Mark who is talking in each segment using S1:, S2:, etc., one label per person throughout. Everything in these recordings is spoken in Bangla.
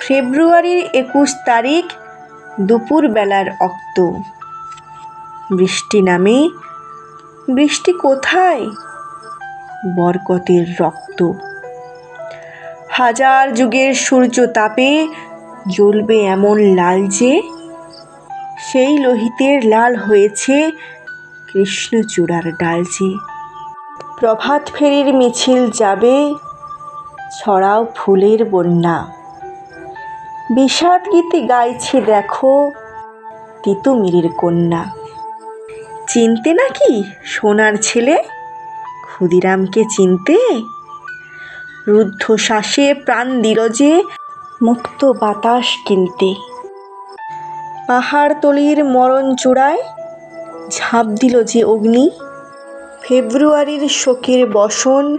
S1: ফেব্রুয়ারির 21 তারিখ দুপুরবেলার অক্ত। বৃষ্টি নামে, বৃষ্টি কোথায়? বরকতের রক্ত। হাজার যুগের সূর্য তাপে জ্বলবে এমন লাল যে, সেই লোহিতের লাল হয়েছে কৃষ্ণচূড়ার ডাল যে। প্রভাত ফেরির মিছিল যাবে, ছড়াও ফুলের বন্যা। বিষাদ গীতি গাইছে দেখো তিতুমিরের কন্যা। চিনতে নাকি সোনার ছেলে? ক্ষুদিরামকে চিনতে? রুদ্ধশ্বাসে প্রাণ দিল যে মুক্ত বাতাস কিনতে। পাহাড়তলির মরণ চূড়ায় ঝাঁপ দিল যে অগ্নি, ফেব্রুয়ারির শোকের বসন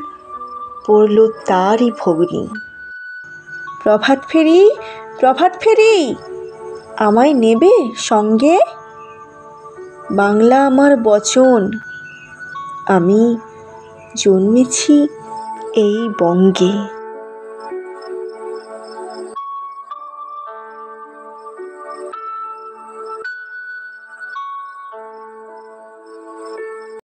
S1: পড়ল তারই ভগ্নি। প্রভাত ফেরি, প্রভাত ফেরি, আমায় নেবে সঙ্গে? বাংলা আমার বচন, আমি জন্মেছি এই বঙ্গে।